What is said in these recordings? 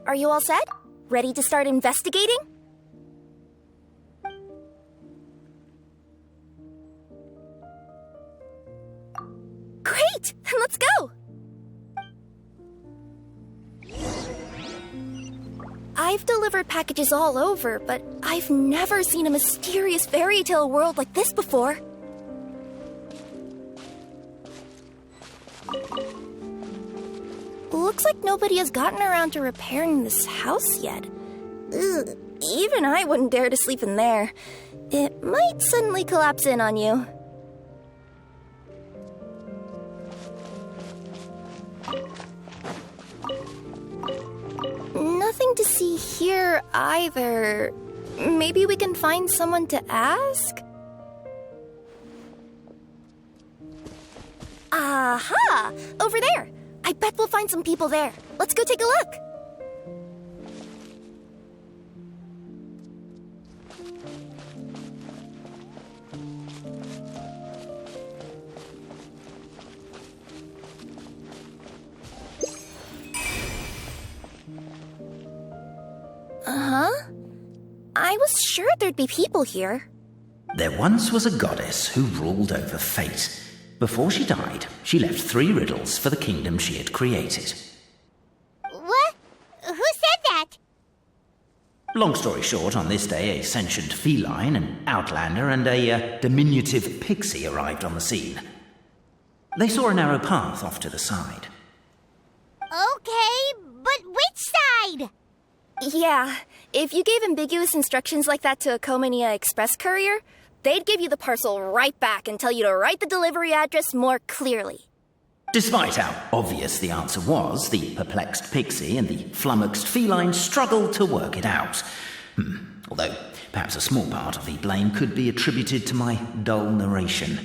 Are you all set? Ready to start investigating? Great! Let's go! I've delivered packages all over, but I've never seen a mysterious fairy tale world like this before. Looks like nobody has gotten around to repairing this house yet. Ugh, even I wouldn't dare to sleep in there. It might suddenly collapse in on you. Nothing to see here either. Maybe we can find someone to ask? Aha! Over there! I bet we'll find some people there. Let's go take a look. Uh-huh. I was sure there'd be people here. There once was a goddess who ruled over fate. Before she died, she left 3 riddles for the kingdom she had created. What? Who said that? Long story short, on this day, a sentient feline, an outlander, and a diminutive pixie arrived on the scene. They saw a narrow path off to the side. Okay, but which side? Yeah, if you gave ambiguous instructions like that to a Comania Express courier, they'd give you the parcel right back and tell you to write the delivery address more clearly. Despite how obvious the answer was, the perplexed pixie and the flummoxed feline struggled to work it out. Although, perhaps a small part of the blame could be attributed to my dull narration.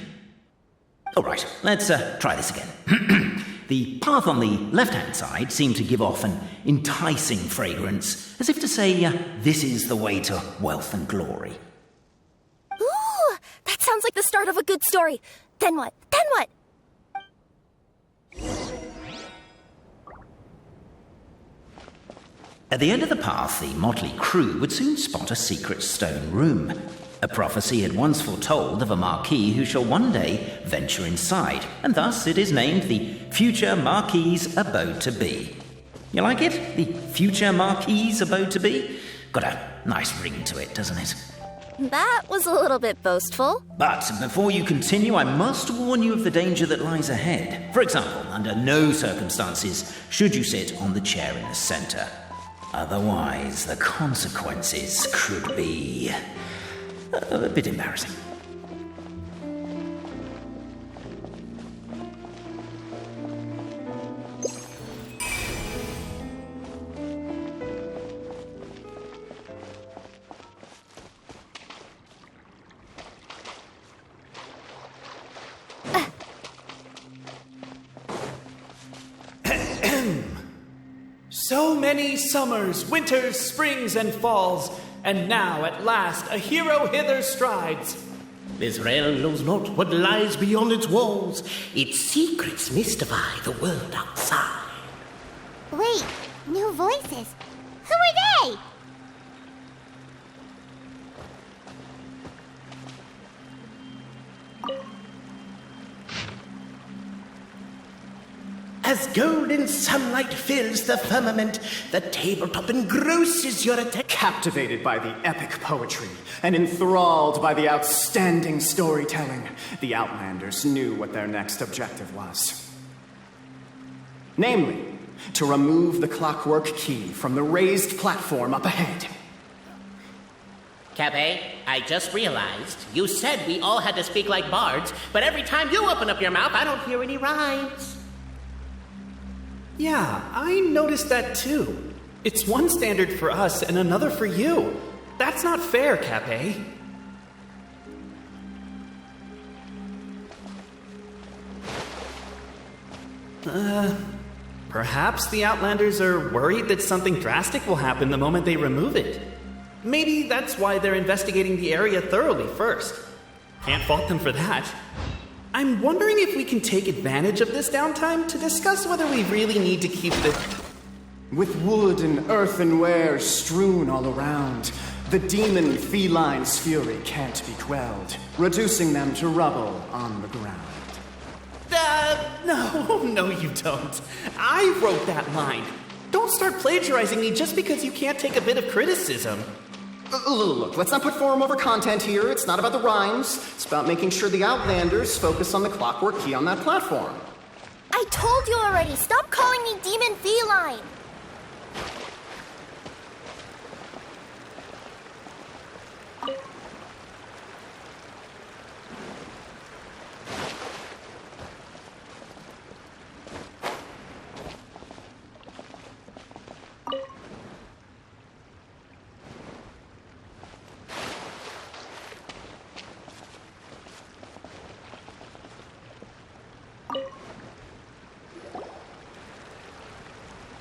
All right, let's try this again. The path on the left-hand side seemed to give off an enticing fragrance, as if to say, this is the way to wealth and glory. Ooh, that sounds like the start of a good story. Then what? Then what? At the end of the path, the motley crew would soon spot a secret stone room. A prophecy had once foretold of a marquis who shall one day venture inside, and thus it is named the future Marquis's abode to be. You like it? The future Marquis's abode to be? Got a nice ring to it, doesn't it? That was a little bit boastful. But before you continue, I must warn you of the danger that lies ahead. For example, under no circumstances should you sit on the chair in the centre. Otherwise, the consequences could be a bit embarrassing. So many summers, winters, springs, and falls, and now at last a hero hither strides. This realm knows not what lies beyond its walls. Its secrets mystify the world outside. Wait, new voices. Who are they? As golden sunlight fills the firmament, the tabletop engrosses your attention. Captivated by the epic poetry and enthralled by the outstanding storytelling, the Outlanders knew what their next objective was. Namely, to remove the clockwork key from the raised platform up ahead. Cape, I just realized you said we all had to speak like bards, but every time you open up your mouth, I don't hear any rhymes. Yeah, I noticed that too. It's one standard for us and another for you. That's not fair, Cape. Perhaps the Outlanders are worried that something drastic will happen the moment they remove it. Maybe that's why they're investigating the area thoroughly first. Can't fault them for that. I'm wondering if we can take advantage of this downtime to discuss whether we really need to keep the... With wood and earthenware strewn all around, the demon feline's fury can't be quelled, reducing them to rubble on the ground. No, you don't. I wrote that line. Don't start plagiarizing me just because you can't take a bit of criticism. Look, let's not put form over content here. It's not about the rhymes. It's about making sure the Outlanders focus on the clockwork key on that platform. I told you already, stop calling me Demon Feline!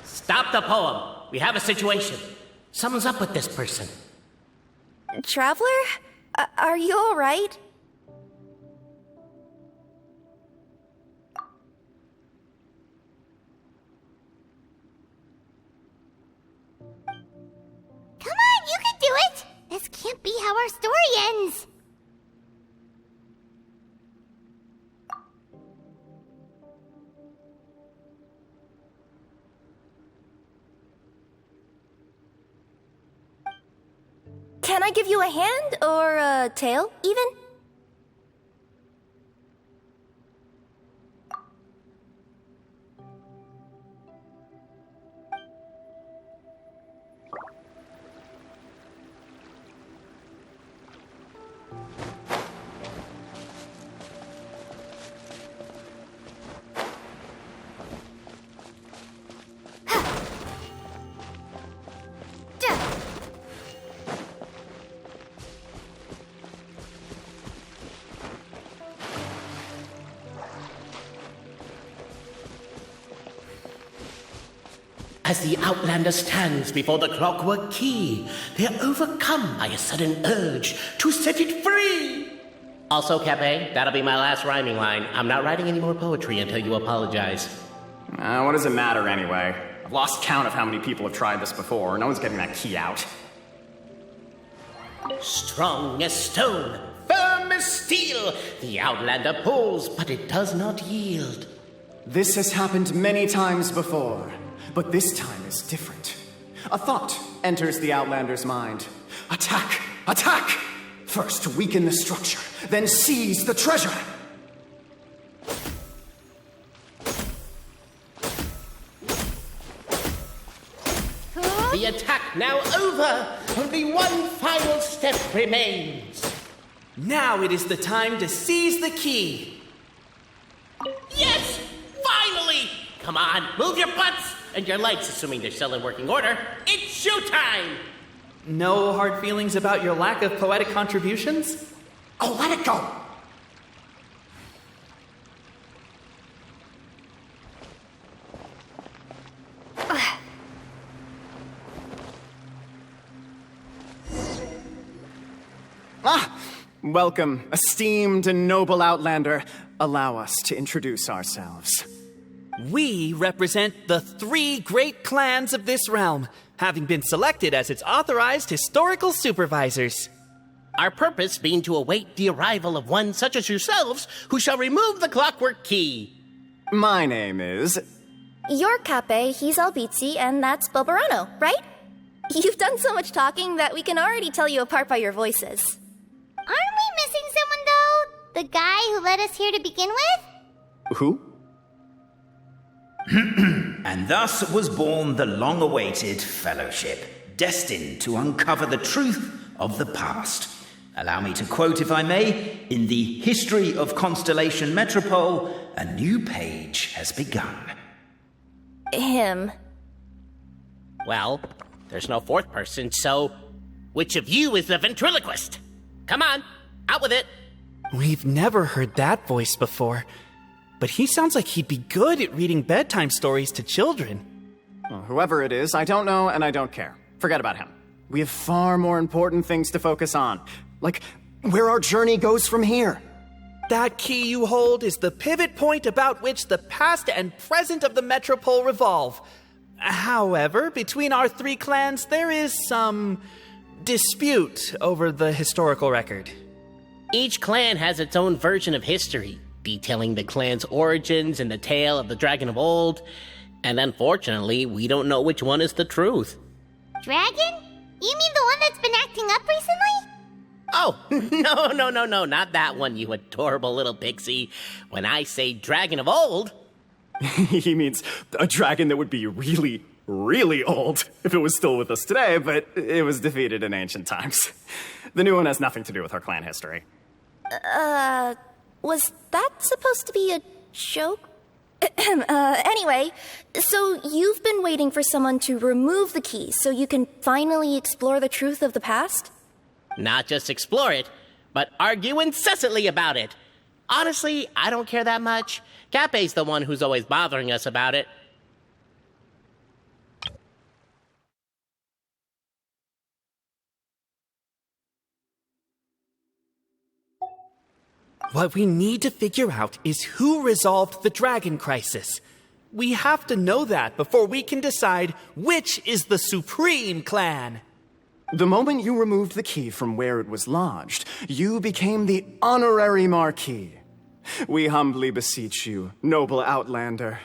Stop the poem. We have a situation. Something's up with this person. Traveler? Are you alright? Come on, you can do it! This can't be how our story ends! Can I give you a hand or a tail, even? As the Outlander stands before the clockwork key, they are overcome by a sudden urge to set it free. Also, Cape, that'll be my last rhyming line. I'm not writing any more poetry until you apologize. What does it matter anyway? I've lost count of how many people have tried this before. No one's getting that key out. Strong as stone, firm as steel, the Outlander pulls, but it does not yield. This has happened many times before, but this time is different. A thought enters the Outlander's mind. Attack! Attack! First weaken the structure, then seize the treasure! The attack now over! Only one final step remains. Now it is the time to seize the key. Yes! Finally! Come on, move your butts! And your legs, assuming they're still in working order. It's showtime! No hard feelings about your lack of poetic contributions? Oh, let it go! Welcome, esteemed and noble Outlander. Allow us to introduce ourselves. We represent the 3 great clans of this realm, having been selected as its authorized historical supervisors. Our purpose being to await the arrival of one such as yourselves who shall remove the clockwork key. My name is... You're Cape, he's Albizzi, and that's Bobarano, right? You've done so much talking that we can already tell you apart by your voices. Aren't we missing someone, though? The guy who led us here to begin with? Who? And thus was born the long-awaited fellowship, destined to uncover the truth of the past. Allow me to quote, if I may, in the history of Constellation Metropole, a new page has begun. Him. Well, there's no fourth person, so which of you is the ventriloquist? Come on, out with it. We've never heard that voice before, but he sounds like he'd be good at reading bedtime stories to children. Well, whoever it is, I don't know and I don't care. Forget about him. We have far more important things to focus on, like where our journey goes from here. That key you hold is the pivot point about which the past and present of the Metropole revolve. However, between our three clans, there is some dispute over the historical record. Each clan has its own version of history, detailing the clan's origins and the tale of the Dragon of Old, and unfortunately, we don't know which one is the truth. Dragon? You mean the one that's been acting up recently? Oh, no, not that one, you adorable little pixie. When I say Dragon of Old... He means a dragon that would be really, really old if it was still with us today, but it was defeated in ancient times. The new one has nothing to do with our clan history. Was that supposed to be a joke? Anyway, so you've been waiting for someone to remove the key so you can finally explore the truth of the past? Not just explore it, but argue incessantly about it. Honestly, I don't care that much. Cape's the one who's always bothering us about it. What we need to figure out is who resolved the dragon crisis. We have to know that before we can decide which is the supreme clan. The moment you removed the key from where it was lodged, you became the honorary Marquis. We humbly beseech you, noble Outlander.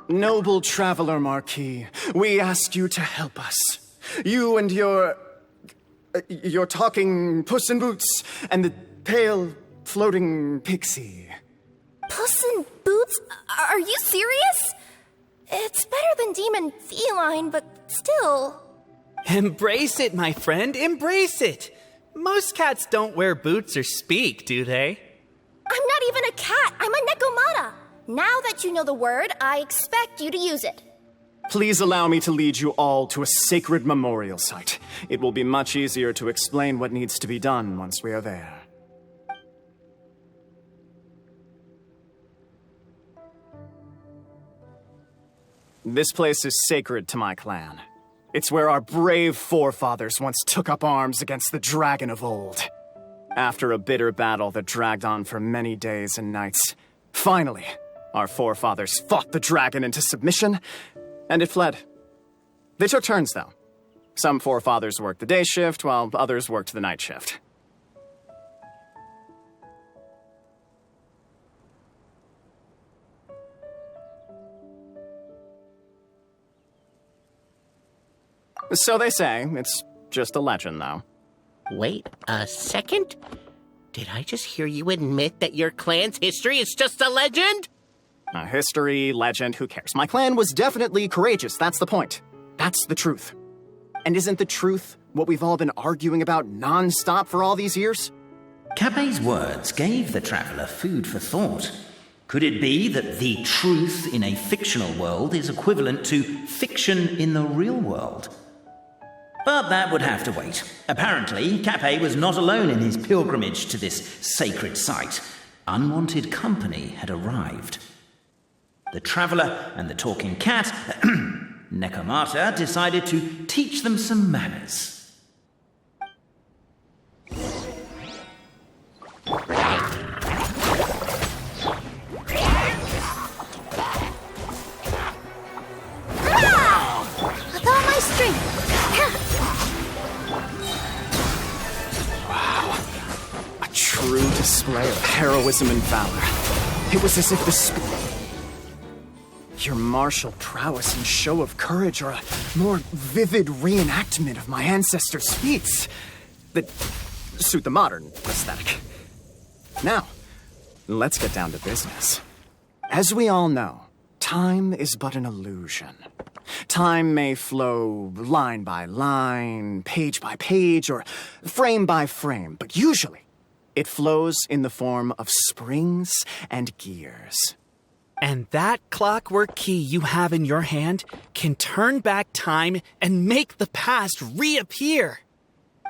Noble Traveler Marquis, we ask you to help us. You and your talking Puss in Boots and the pale floating pixie. Puss in Boots? Are you serious? It's better than demon feline, but still. Embrace it, my friend, embrace it. Most cats don't wear boots or speak, do they? I'm not even a cat, I'm a Nekomata. Now that you know the word, I expect you to use it. Please allow me to lead you all to a sacred memorial site. It will be much easier to explain what needs to be done once we are there. This place is sacred to my clan. It's where our brave forefathers once took up arms against the Dragon of Old. After a bitter battle that dragged on for many days and nights, finally, our forefathers fought the dragon into submission, and it fled. They took turns, though. Some forefathers worked the day shift, while others worked the night shift. So they say. It's just a legend, though. Wait a second? Did I just hear you admit that your clan's history is just a legend? History, legend, who cares? My clan was definitely courageous, that's the point. That's the truth. And isn't the truth what we've all been arguing about non-stop for all these years? Cape's words gave the traveller food for thought. Could it be that the truth in a fictional world is equivalent to fiction in the real world? But that would have to wait. Apparently, Cape was not alone in his pilgrimage to this sacred site. Unwanted company had arrived. The traveller and the talking cat, Nekomata, decided to teach them some manners. With all my strength. A true display of heroism and valor. It was as if the Your martial prowess and show of courage are a more vivid reenactment of my ancestors' feats that suit the modern aesthetic. Now, let's get down to business. As we all know, time is but an illusion. Time may flow line by line, page by page, or frame by frame, but usually it flows in the form of springs and gears. And that clockwork key you have in your hand can turn back time and make the past reappear.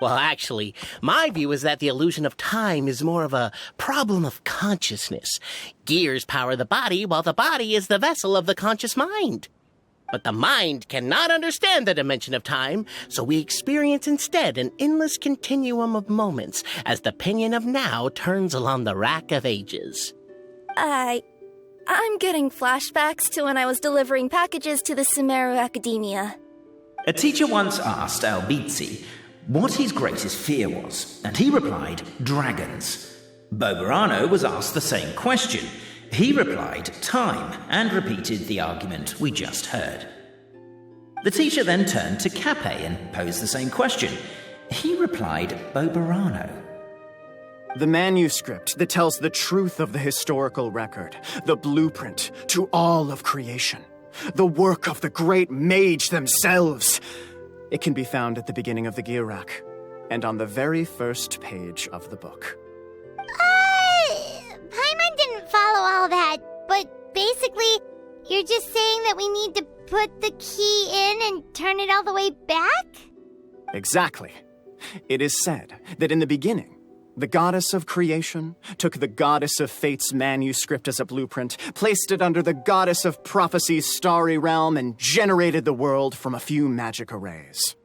Well, actually, my view is that the illusion of time is more of a problem of consciousness. Gears power the body, while the body is the vessel of the conscious mind. But the mind cannot understand the dimension of time, so we experience instead an endless continuum of moments as the pinion of now turns along the rack of ages. I'm getting flashbacks to when I was delivering packages to the Sumeru Academia. A teacher once asked Albizzi what his greatest fear was, and he replied, dragons. Boberano was asked the same question. He replied, time, and repeated the argument we just heard. The teacher then turned to Cape and posed the same question. He replied, Boberano. The manuscript that tells the truth of the historical record, the blueprint to all of creation, the work of the great mage themselves. It can be found at the beginning of the Girac, and on the very first page of the book. Paimon didn't follow all that, but basically, you're just saying that we need to put the key in and turn it all the way back? Exactly. It is said that in the beginning, the goddess of creation took the goddess of fate's manuscript as a blueprint, placed it under the goddess of prophecy's starry realm, and generated the world from a few magic arrays.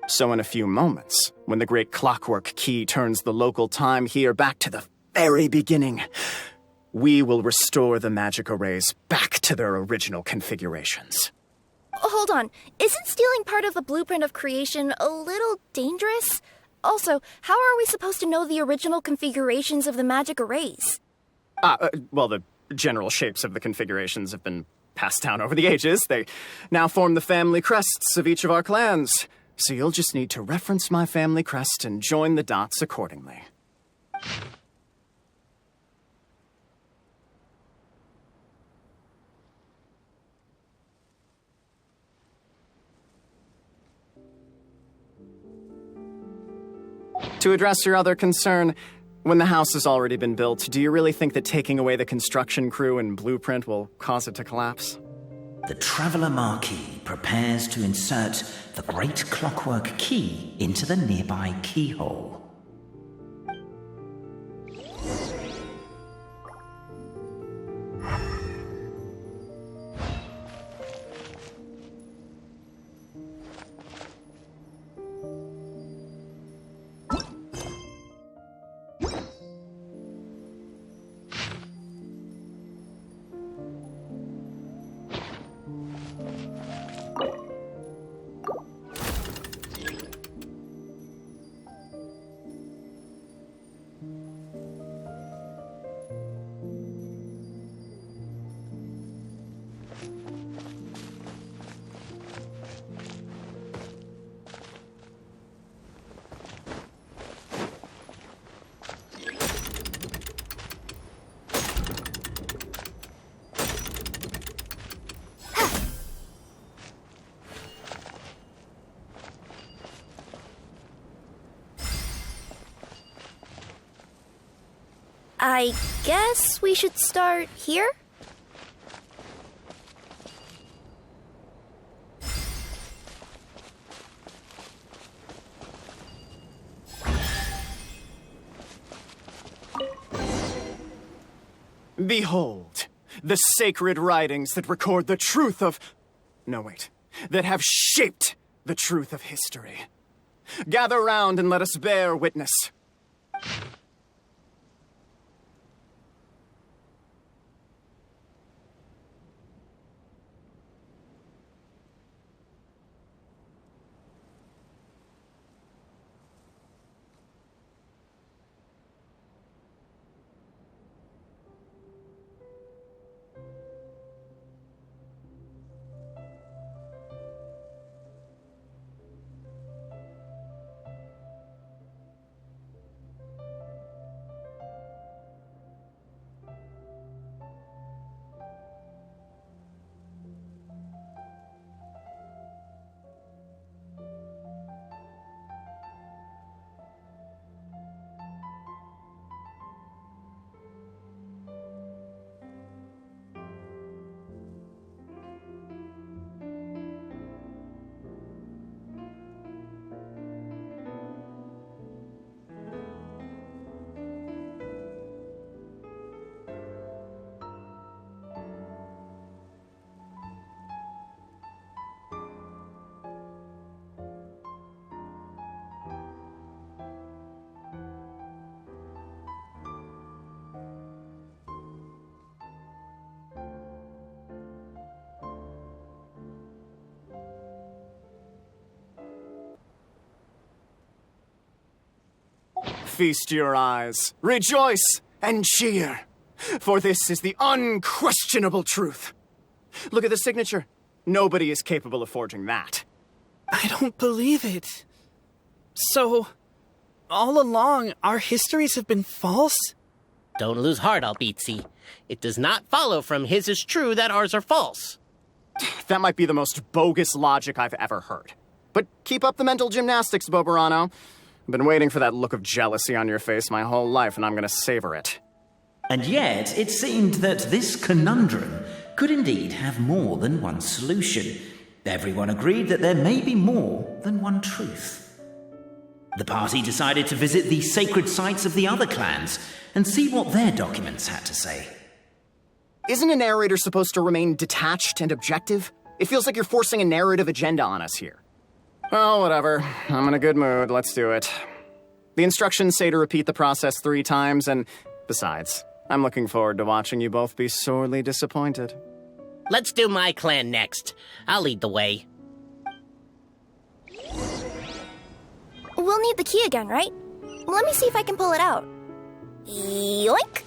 So in a few moments, when the great clockwork key turns the local time here back to the very beginning, we will restore the magic arrays back to their original configurations. Hold on, isn't stealing part of the blueprint of creation a little dangerous? Also, how are we supposed to know the original configurations of the magic arrays? Well, the general shapes of the configurations have been passed down over the ages. They now form the family crests of each of our clans. So you'll just need to reference my family crest and join the dots accordingly. To address your other concern, when the house has already been built, do you really think that taking away the construction crew and blueprint will cause it to collapse? The Traveller Marquis prepares to insert the great clockwork key into the nearby keyhole. I guess we should start here? Behold, the sacred writings that record the truth of... No, wait. That have shaped the truth of history. Gather round and let us bear witness. feast your eyes, rejoice and cheer, for this is the unquestionable truth. Look at the signature. Nobody is capable of forging that. I don't believe it. So, all along, our histories have been false? Don't lose heart, Albizzi. It does not follow from his is true that ours are false. That might be the most bogus logic I've ever heard. But keep up the mental gymnastics, Boberano. I've been waiting for that look of jealousy on your face my whole life, and I'm gonna savor it. And yet, it seemed that this conundrum could indeed have more than one solution. Everyone agreed that there may be more than one truth. The party decided to visit the sacred sites of the other clans and see what their documents had to say. Isn't a narrator supposed to remain detached and objective? It feels like you're forcing a narrative agenda on us here. Oh, whatever. I'm in a good mood. Let's do it. The instructions say to repeat the process 3 times, and besides, I'm looking forward to watching you both be sorely disappointed. Let's do my clan next. I'll lead the way. We'll need the key again, right? Let me see if I can pull it out. Yoink!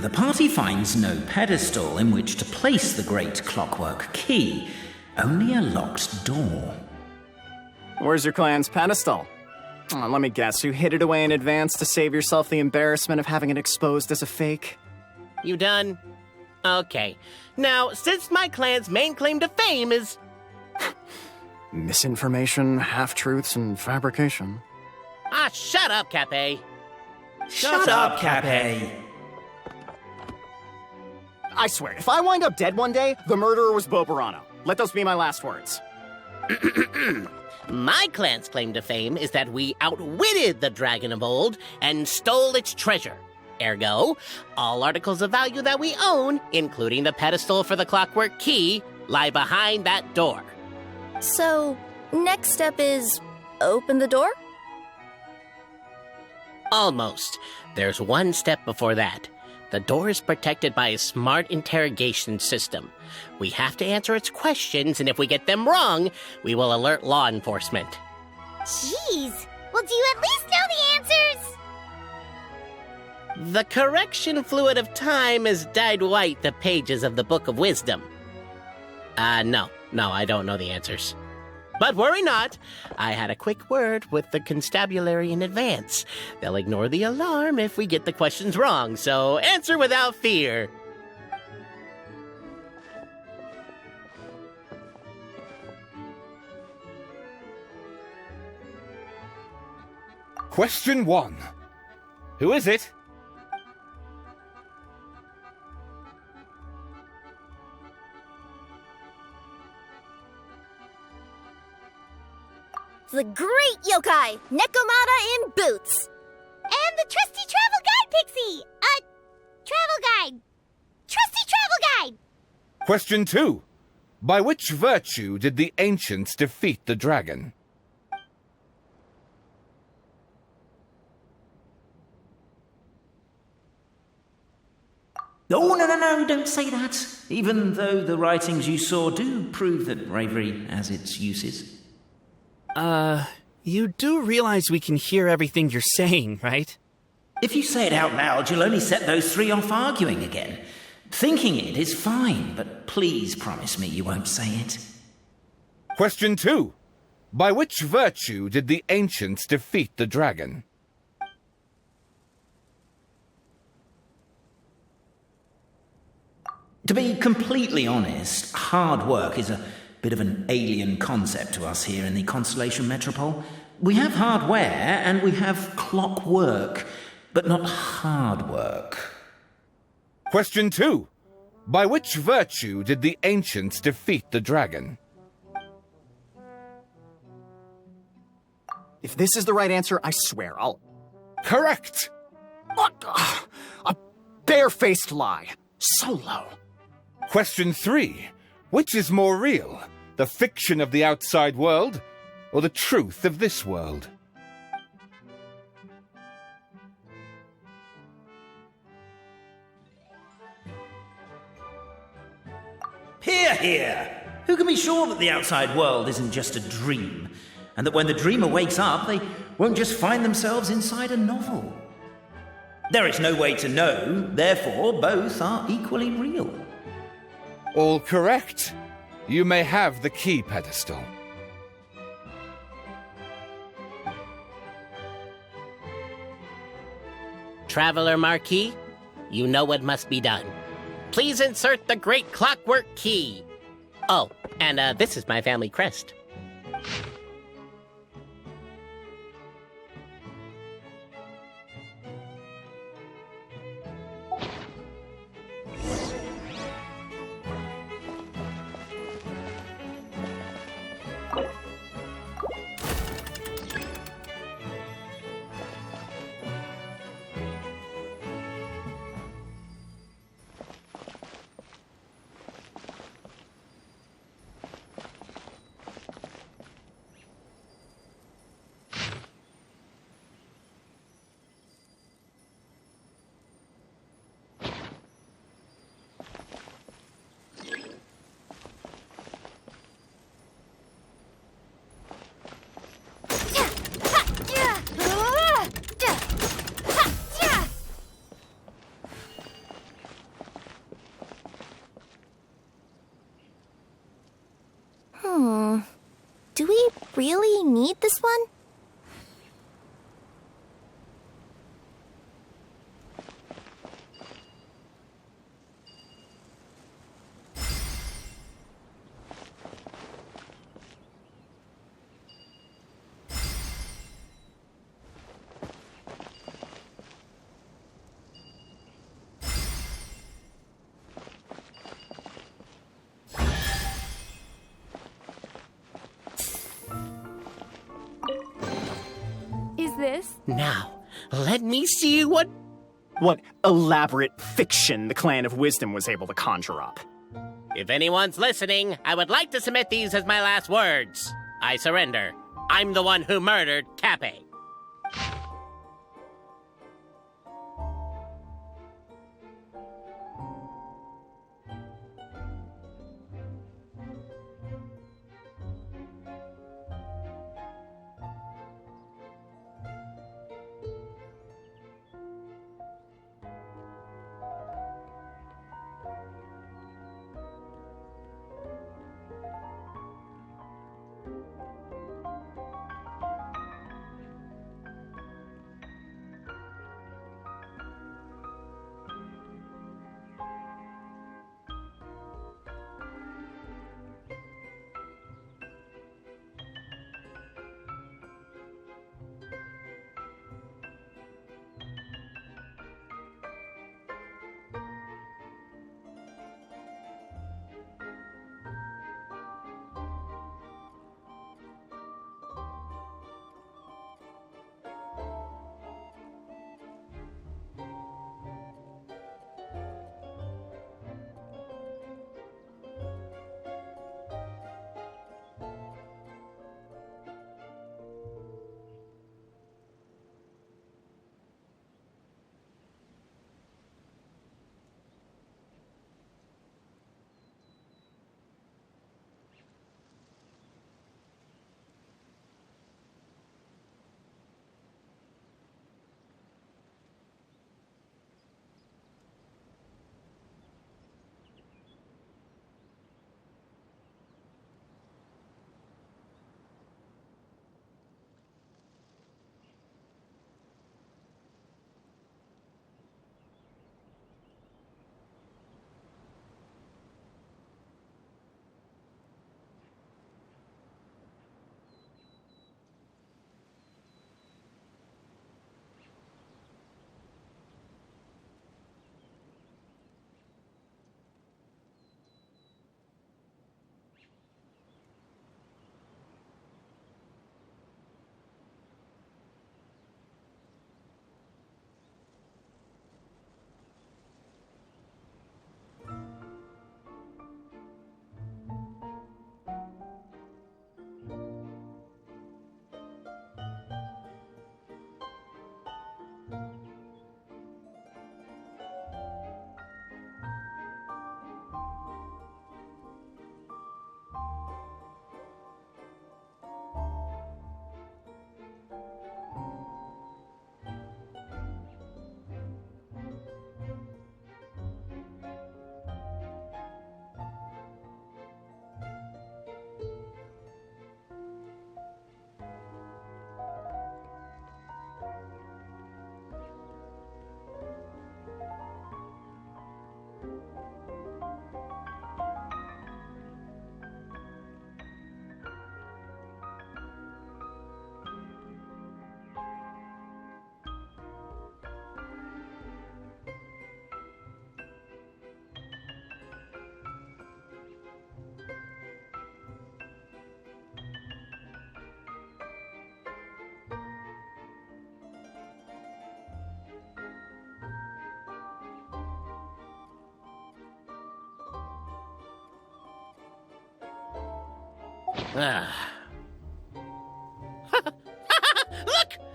The party finds no pedestal in which to place the great clockwork key, only a locked door. Where's your clan's pedestal? Oh, let me guess, you hid it away in advance to save yourself the embarrassment of having it exposed as a fake? You done? Okay. Now, since my clan's main claim to fame is... Misinformation, half-truths, and fabrication. Ah, shut up, Cape. Shut up, Cape. I swear, if I wind up dead one day, the murderer was Boberano. Let those be my last words. My clan's claim to fame is that we outwitted the dragon of old and stole its treasure. Ergo, all articles of value that we own, including the pedestal for the clockwork key, lie behind that door. So, next step is open the door? Almost. There's one step before that. The door is protected by a smart interrogation system. We have to answer its questions, and if we get them wrong, we will alert law enforcement. Jeez. Well, do you at least know the answers? The correction fluid of time has dyed white the pages of the Book of Wisdom. No, I don't know the answers. But worry not. I had a quick word with the constabulary in advance. They'll ignore the alarm if we get the questions wrong, so answer without fear. Question 1. Who is it? The great yokai, Nekomata in boots. And the trusty travel guide, Pixie! Travel guide. Trusty travel guide! Question 2. By which virtue did the ancients defeat the dragon? Oh, no, don't say that. Even though the writings you saw do prove that bravery has its uses. You do realize we can hear everything you're saying, right? If you say it out loud, you'll only set those 3 off arguing again. Thinking it is fine, but please promise me you won't say it. Question 2. By which virtue did the ancients defeat the dragon? To be completely honest, hard work is a bit of an alien concept to us here in the Constellation Metropole. We have hardware and we have clockwork, but not hard work. Question 2. By which virtue did the ancients defeat the dragon? If this is the right answer, I swear I'll... Correct! A barefaced lie. So low. Question 3. Which is more real? The fiction of the outside world, or the truth of this world? Hear, hear! Who can be sure that the outside world isn't just a dream, and that when the dreamer wakes up, they won't just find themselves inside a novel? There is no way to know, therefore both are equally real. All correct. You may have the key pedestal. Traveler Marquis, you know what must be done. Please insert the great clockwork key. Oh, and this is my family crest. Do we really need this one? This? Now, let me see what elaborate fiction the Clan of Wisdom was able to conjure up. If anyone's listening, I would like to submit these as my last words. I surrender. I'm the one who murdered Cape.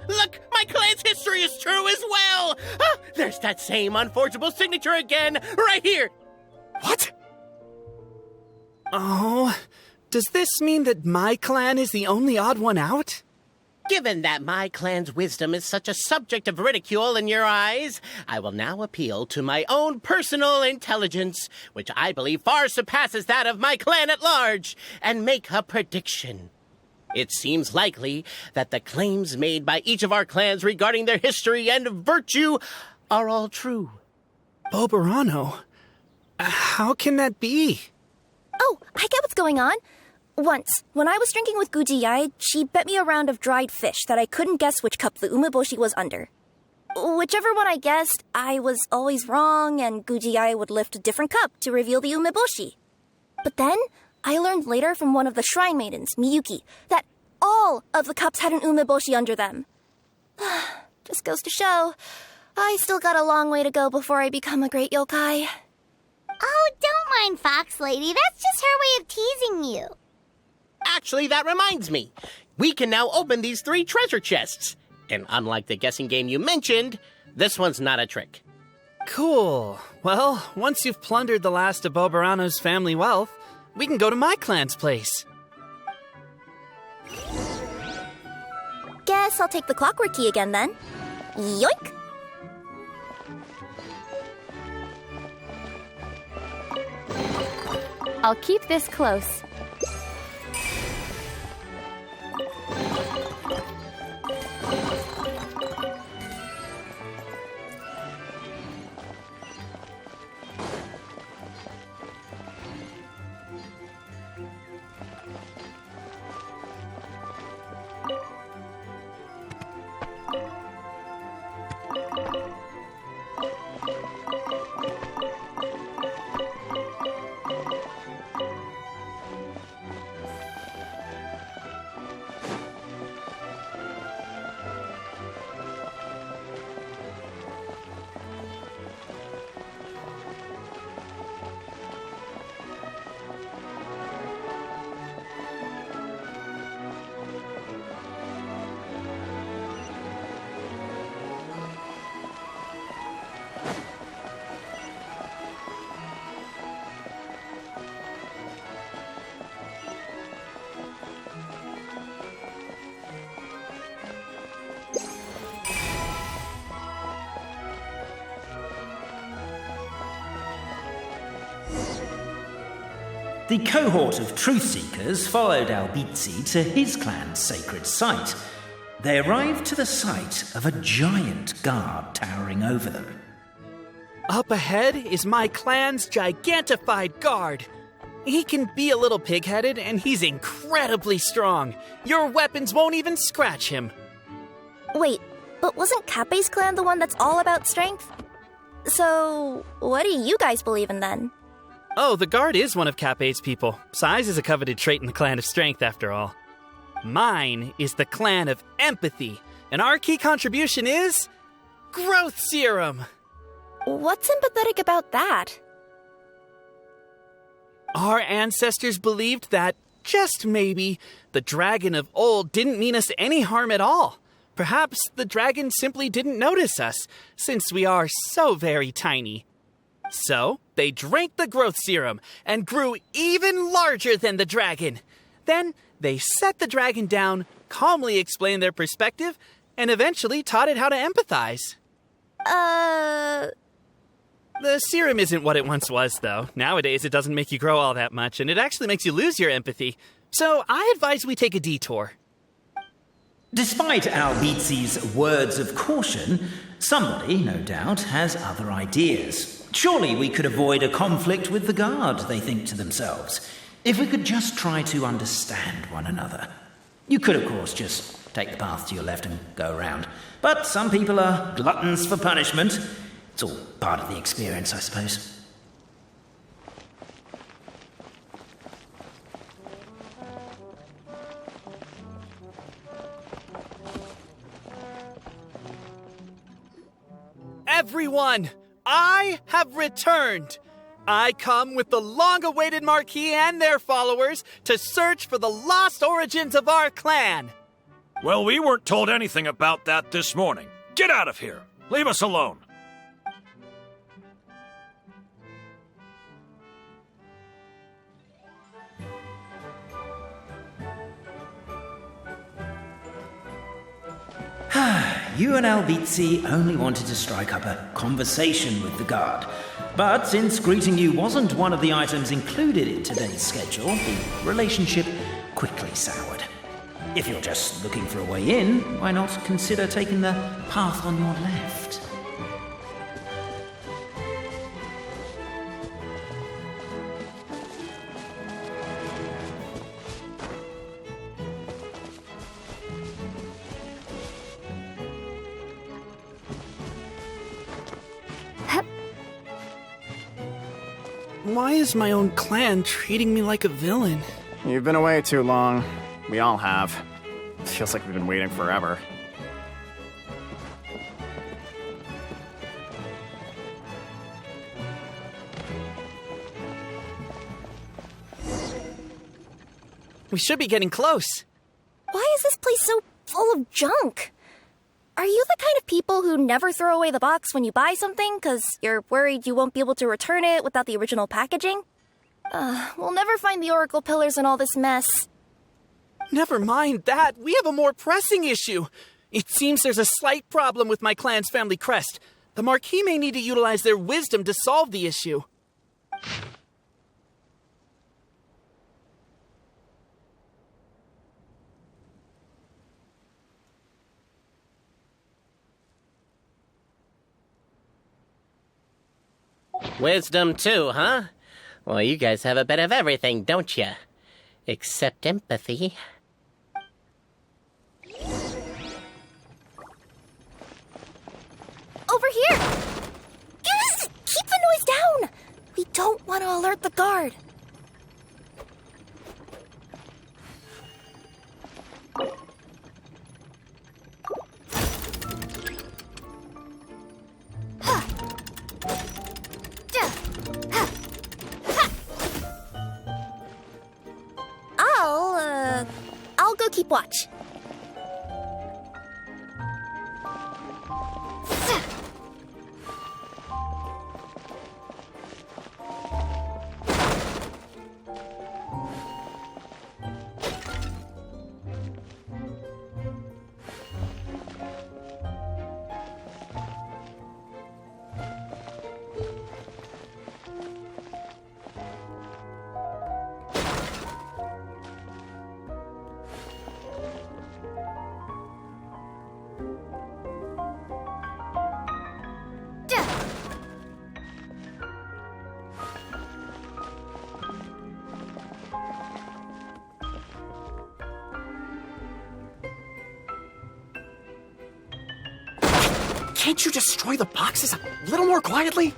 Look! My clan's history is true as well! There's that same unforgeable signature again, right here! What? Oh, does this mean that my clan is the only odd one out? Given that my clan's wisdom is such a subject of ridicule in your eyes, I will now appeal to my own personal intelligence, which I believe far surpasses that of my clan at large, and make a prediction. It seems likely that the claims made by each of our clans regarding their history and virtue are all true. Boberano? How can that be? Oh, I get what's going on. Once, when I was drinking with Gujiyai, she bet me a round of dried fish that I couldn't guess which cup the umeboshi was under. Whichever one I guessed, I was always wrong, and Gujiyai would lift a different cup to reveal the umeboshi. But then, I learned later from one of the shrine maidens, Miyuki, that all of the cups had an umeboshi under them. Just goes to show, I still got a long way to go before I become a great yokai. Oh, don't mind Fox Lady. That's just her way of teasing you. Actually, that reminds me. We can now open these 3 treasure chests. And unlike the guessing game you mentioned, this one's not a trick. Cool. Well, once you've plundered the last of Boberano's family wealth, we can go to my clan's place. Guess I'll take the clockwork key again then. Yoink! I'll keep this close. The cohort of truth-seekers followed Albizzi to his clan's sacred site. They arrived to the site of a giant guard towering over them. Up ahead is my clan's gigantified guard. He can be a little pig-headed, and he's incredibly strong. Your weapons won't even scratch him. Wait, but wasn't Kappe's clan the one that's all about strength? So, what do you guys believe in then? Oh, the guard is one of Kappe's people. Size is a coveted trait in the clan of strength, after all. Mine is the clan of empathy, and our key contribution is growth serum. What's empathetic about that? Our ancestors believed that, just maybe, the dragon of old didn't mean us any harm at all. Perhaps the dragon simply didn't notice us, since we are so very tiny. So, they drank the growth serum and grew even larger than the dragon. Then, they set the dragon down, calmly explained their perspective, and eventually taught it how to empathize. The serum isn't what it once was, though. Nowadays, it doesn't make you grow all that much, and it actually makes you lose your empathy. So, I advise we take a detour. Despite Albizzi's words of caution, somebody, no doubt, has other ideas. Surely we could avoid a conflict with the guard, they think to themselves, if we could just try to understand one another. You could, of course, just take the path to your left and go around. But some people are gluttons for punishment. It's all part of the experience, I suppose. Everyone, I have returned. I come with the long-awaited Marquis and their followers to search for the lost origins of our clan. Well, we weren't told anything about that this morning. Get out of here. Leave us alone. You and Albizzi only wanted to strike up a conversation with the guard. But since greeting you wasn't one of the items included in today's schedule, the relationship quickly soured. If you're just looking for a way in, why not consider taking the path on your left? Why is my own clan treating me like a villain? You've been away too long. We all have. Feels like we've been waiting forever. We should be getting close. Why is this place so full of junk? Are you the kind of people who never throw away the box when you buy something because you're worried you won't be able to return it without the original packaging? We'll never find the Oracle Pillars in all this mess. Never mind that. We have a more pressing issue. It seems there's a slight problem with my clan's family crest. The Marquis may need to utilize their wisdom to solve the issue. Wisdom too, huh? Well, you guys have a bit of everything, don't you? Except empathy. Over here! Keep the noise down! We don't want to alert the guard. I'll go keep watch. Can't you destroy the boxes a little more quietly?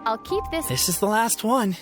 I'll keep this. This is the last one.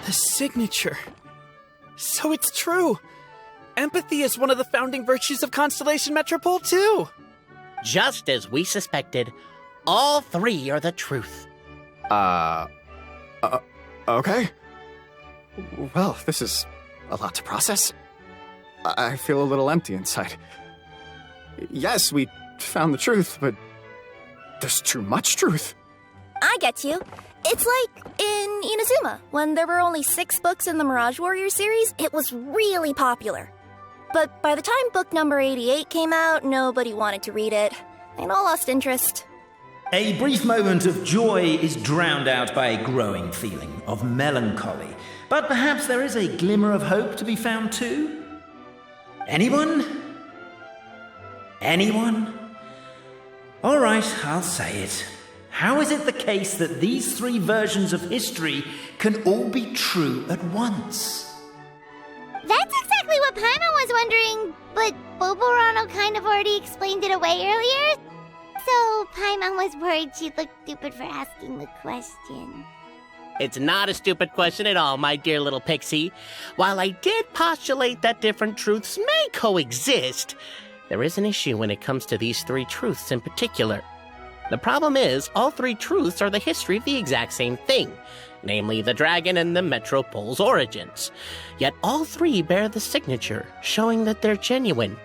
The signature. So it's true. Empathy is one of the founding virtues of Constellation Metropole, too. Just as we suspected, all three are the truth. Okay. Well, this is a lot to process. I feel a little empty inside. Yes, we found the truth, but there's too much truth. I get you. It's like in Inazuma, when there were only 6 books in the Mirage Warrior series, it was really popular. But by the time book number 88 came out, nobody wanted to read it. They all lost interest. A brief moment of joy is drowned out by a growing feeling of melancholy. But perhaps there is a glimmer of hope to be found too? Anyone? Anyone? All right, I'll say it. How is it the case that these 3 versions of history can all be true at once? That's exactly what Paimon was wondering, but Boborano kind of already explained it away earlier. So Paimon was worried she'd look stupid for asking the question. It's not a stupid question at all, my dear little pixie. While I did postulate that different truths may coexist, there is an issue when it comes to these 3 truths in particular. The problem is, all 3 truths are the history of the exact same thing, namely the dragon and the Metropole's origins. Yet all 3 bear the signature, showing that they're genuine.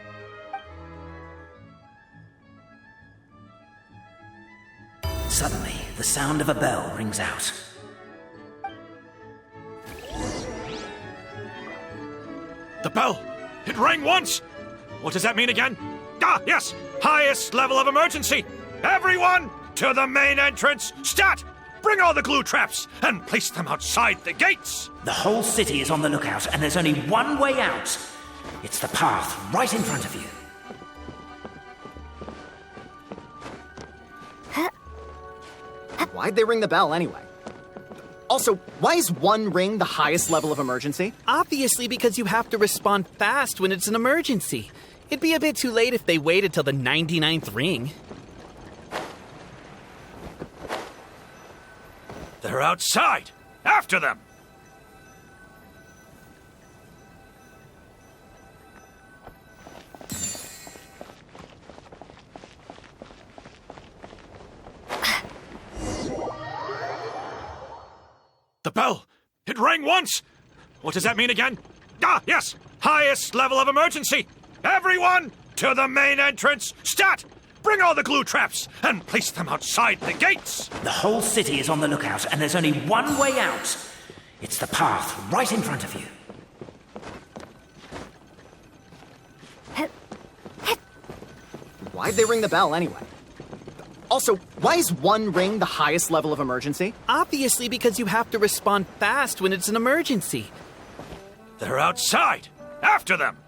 Suddenly, the sound of a bell rings out. The bell! It rang once! What does that mean again? Ah, yes! Highest level of emergency! Everyone, to the main entrance! Stat! Bring all the glue traps and place them outside the gates! The whole city is on the lookout, and there's only one way out. It's the path right in front of you. Why'd they ring the bell anyway? Also, why is 1 ring the highest level of emergency? Obviously because you have to respond fast when it's an emergency. It'd be a bit too late if they waited till the 99th ring. There They're outside! After them! The bell! It rang once! What does that mean again? Ah, yes! Highest level of emergency! Everyone to the main entrance! Stat! Bring all the glue traps and place them outside the gates! The whole city is on the lookout, and there's only one way out. It's the path right in front of you. Why'd they ring the bell anyway? Also, why is one ring the highest level of emergency? Obviously because you have to respond fast when it's an emergency. They're outside! After them!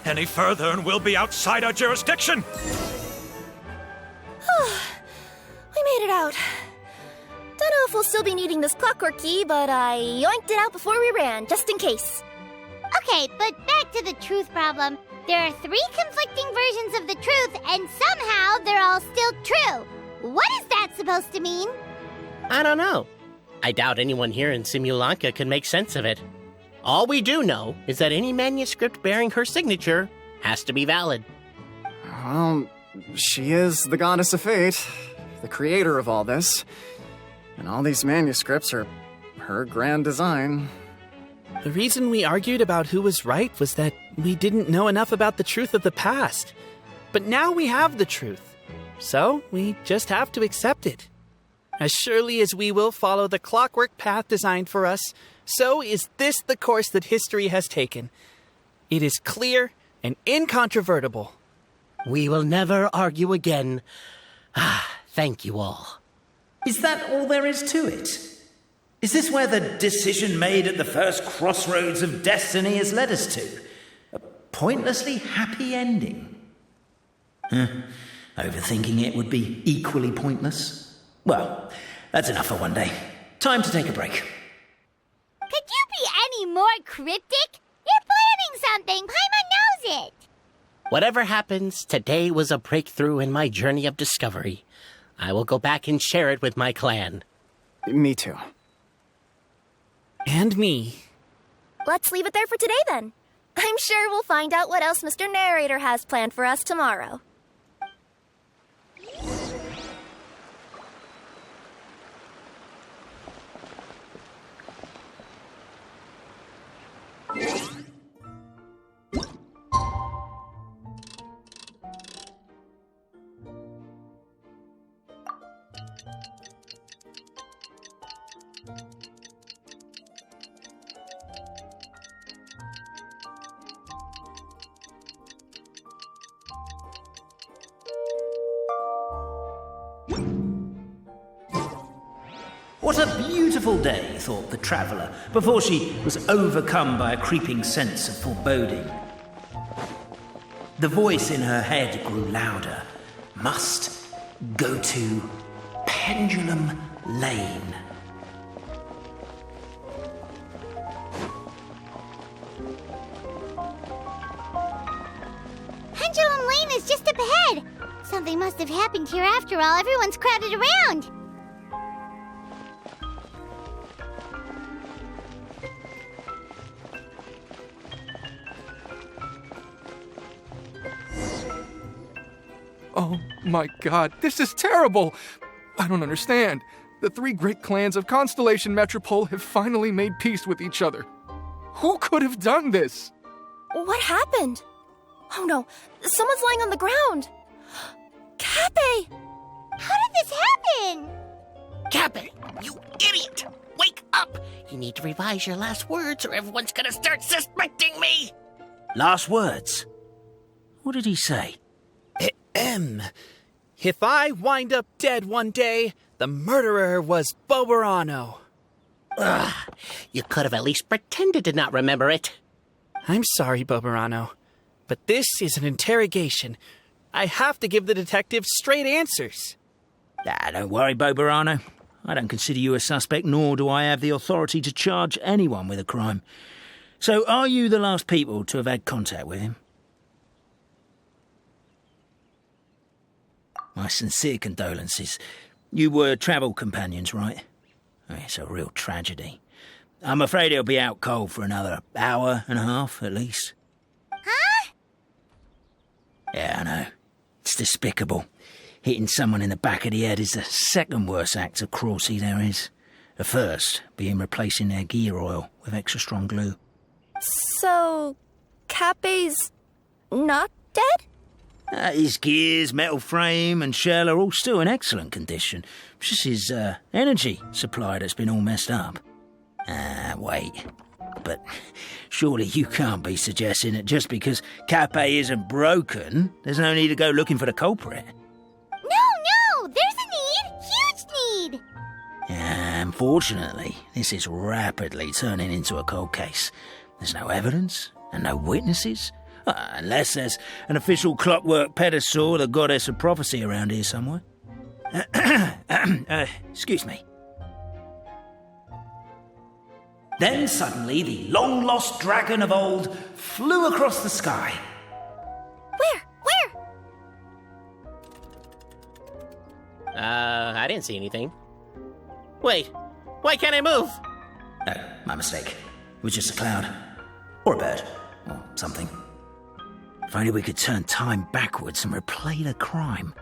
Any further and we'll be outside our jurisdiction! We made it out. Don't know if we'll still be needing this clockwork key, but I yoinked it out before we ran, just in case. Okay, but back to the truth problem. There are 3 conflicting versions of the truth, and somehow they're all still true. What is that supposed to mean? I don't know. I doubt anyone here in Simulanka can make sense of it. All we do know is that any manuscript bearing her signature has to be valid. Well, she is the goddess of fate, the creator of all this. And all these manuscripts are her grand design. The reason we argued about who was right was that we didn't know enough about the truth of the past. But now we have the truth. So we just have to accept it. As surely as we will follow the clockwork path designed for us, so is this the course that history has taken. It is clear and incontrovertible. We will never argue again. Thank you all. Is that all there is to it? Is this where the decision made at the first crossroads of destiny has led us to? A pointlessly happy ending? Overthinking it would be equally pointless. Well, that's enough for one day. Time to take a break. Could you be any more cryptic? You're planning something. Paimon knows it. Whatever happens, today was a breakthrough in my journey of discovery. I will go back and share it with my clan. Me too. And me. Let's leave it there for today, then. I'm sure we'll find out what else Mr. Narrator has planned for us tomorrow. What a beautiful day, thought the traveller, before she was overcome by a creeping sense of foreboding. The voice in her head grew louder. Must go to Pendulum Lane. Pendulum Lane is just up ahead. Something must have happened here after all. Everyone's crowded around. Oh my god, this is terrible! I don't understand. The 3 great clans of Constellation Metropole have finally made peace with each other. Who could have done this? What happened? Oh no, someone's lying on the ground. Cappe! How did this happen? Cappe, you idiot! Wake up! You need to revise your last words or everyone's gonna start suspecting me! Last words? What did he say? If I wind up dead one day, the murderer was Boberano. Ugh, you could have at least pretended to not remember it. I'm sorry, Boberano, but this is an interrogation. I have to give the detective straight answers. Don't worry, Boberano. I don't consider you a suspect, nor do I have the authority to charge anyone with a crime. So, are you the last people to have had contact with him? My sincere condolences. You were travel companions, right? It's a real tragedy. I'm afraid he'll be out cold for another hour and a half, at least. Huh? Yeah, I know. It's despicable. Hitting someone in the back of the head is the second worst act of cruelty there is. The first being replacing their gear oil with extra strong glue. So, Cape's not dead? His gears, metal frame and shell are all still in excellent condition. It's just his energy supply that's been all messed up. Wait. But surely you can't be suggesting that just because Cape isn't broken, there's no need to go looking for the culprit. No! There's a need! Huge need! Unfortunately, this is rapidly turning into a cold case. There's no evidence and no witnesses. Unless there's an official clockwork pedestal, the goddess of prophecy around here somewhere. Excuse me. Then suddenly the long-lost dragon of old flew across the sky. Where? I didn't see anything. Wait, why can't I move? No, my mistake. It was just a cloud. Or a bird. Or something. If only we could turn time backwards and replay the crime.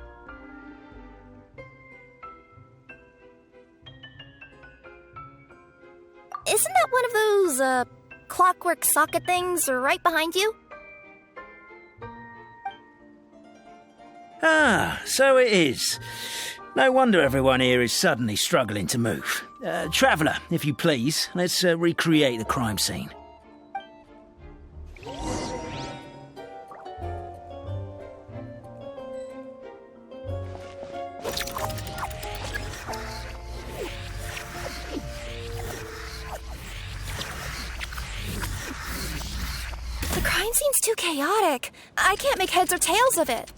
Isn't that one of those, clockwork socket things right behind you? So it is. No wonder everyone here is suddenly struggling to move. Traveller, if you please, let's recreate the crime scene. The crime scene's too chaotic. I can't make heads or tails of it.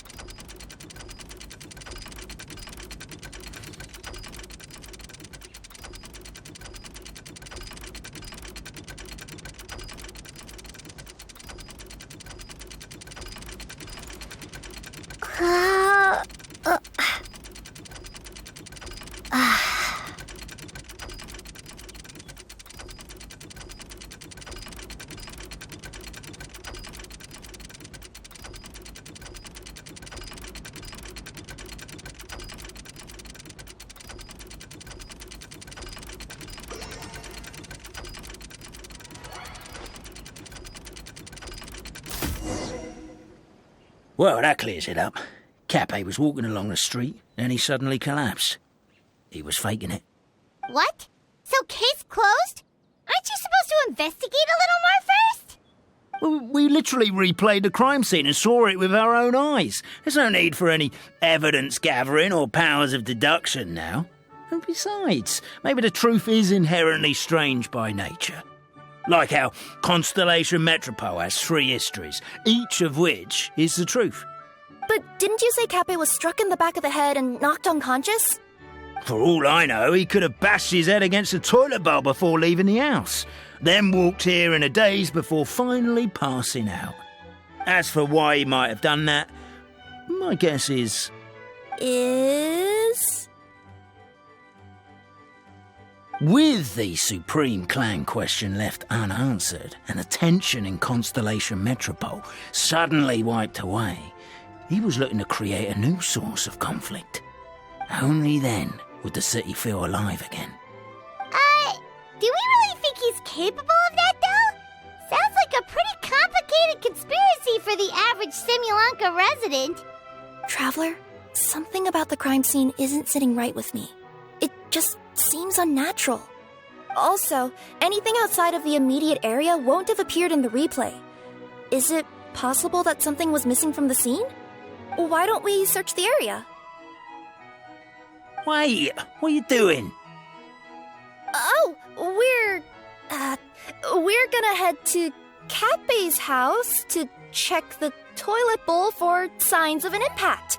Well, that clears it up. Cape was walking along the street, then he suddenly collapsed. He was faking it. What? So case closed? Aren't you supposed to investigate a little more first? Well, we literally replayed the crime scene and saw it with our own eyes. There's no need for any evidence gathering or powers of deduction now. And besides, maybe the truth is inherently strange by nature. Like how Constellation Metropole has 3 histories, each of which is the truth. But didn't you say Cape was struck in the back of the head and knocked unconscious? For all I know, he could have bashed his head against a toilet bowl before leaving the house, then walked here in a daze before finally passing out. As for why he might have done that, my guess is... With the Supreme Clan question left unanswered and the tension in Constellation Metropole suddenly wiped away, he was looking to create a new source of conflict. Only then would the city feel alive again. Do we really think he's capable of that, though? Sounds like a pretty complicated conspiracy for the average Simulanka resident. Traveler, something about the crime scene isn't sitting right with me. It just seems unnatural. Also, anything outside of the immediate area won't have appeared in the replay. Is it possible that something was missing from the scene? Why don't we search the area? Wait, what are you doing? Oh, we're gonna head to Cape's house to check the toilet bowl for signs of an impact.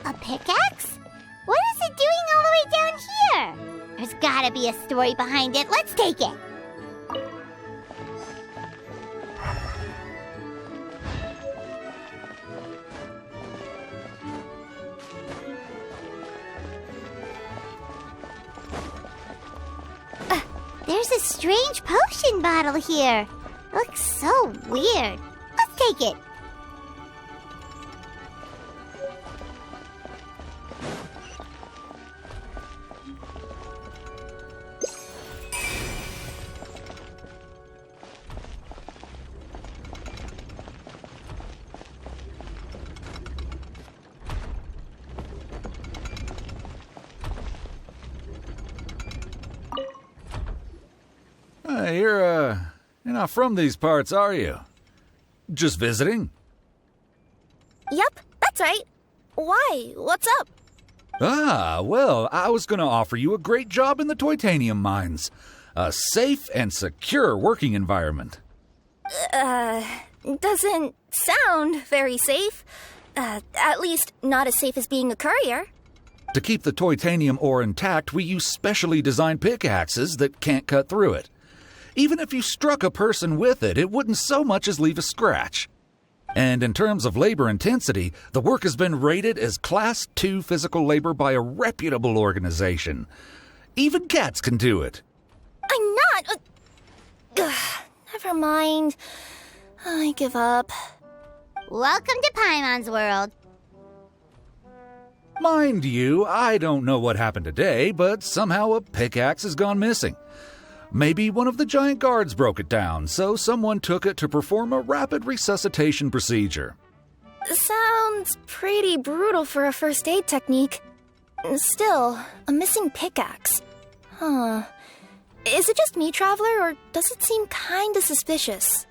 A pickaxe? What is it doing all the way down here? There's gotta be a story behind it. Let's take it. There's a strange potion bottle here. Looks so weird. Let's take it. You're not from these parts, are you? Just visiting? Yep, that's right. Why? What's up? Well, I was going to offer you a great job in the Titanium mines. A safe and secure working environment. Doesn't sound very safe. At least not as safe as being a courier. To keep the Titanium ore intact, we use specially designed pickaxes that can't cut through it. Even if you struck a person with it, it wouldn't so much as leave a scratch. And in terms of labor intensity, the work has been rated as Class 2 physical labor by a reputable organization. Even cats can do it. I'm not... never mind. I give up. Welcome to Paimon's world. Mind you, I don't know what happened today, but somehow a pickaxe has gone missing. Maybe one of the giant guards broke it down, so someone took it to perform a rapid resuscitation procedure. Sounds pretty brutal for a first aid technique. Still, a missing pickaxe. Huh. Is it just me, Traveler, or does it seem kinda suspicious?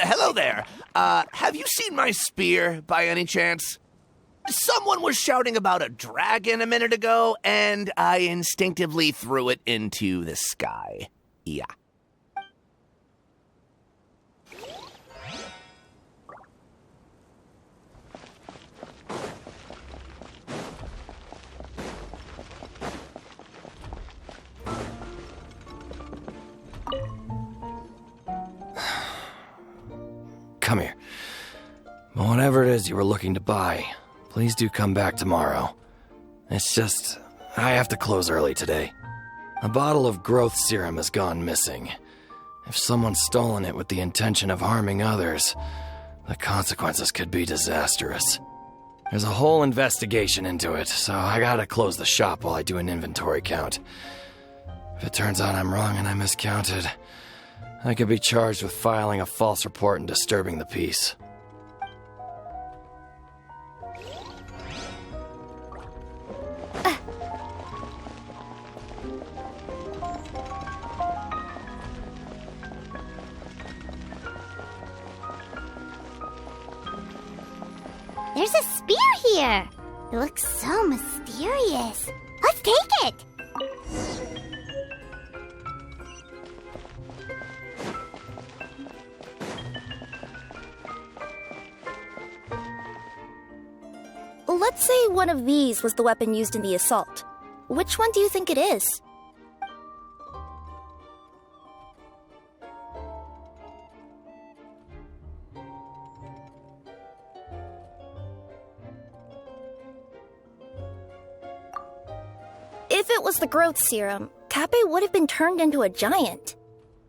Hello there. Have you seen my spear by any chance? Someone was shouting about a dragon a minute ago, and I instinctively threw it into the sky. Yeah. Come here. Whatever it is you were looking to buy, please do come back tomorrow. It's just, I have to close early today. A bottle of growth serum has gone missing, If someone's stolen it with the intention of harming others, the consequences could be disastrous. There's a whole investigation into it, so I gotta close the shop while I do an inventory count. If it turns out I'm wrong and I miscounted, I could be charged with filing a false report and disturbing the peace. There's a spear here! It looks so mysterious. Let's take it! Let's say one of these was the weapon used in the assault. Which one do you think it is? If it was the growth serum, Kappe would have been turned into a giant.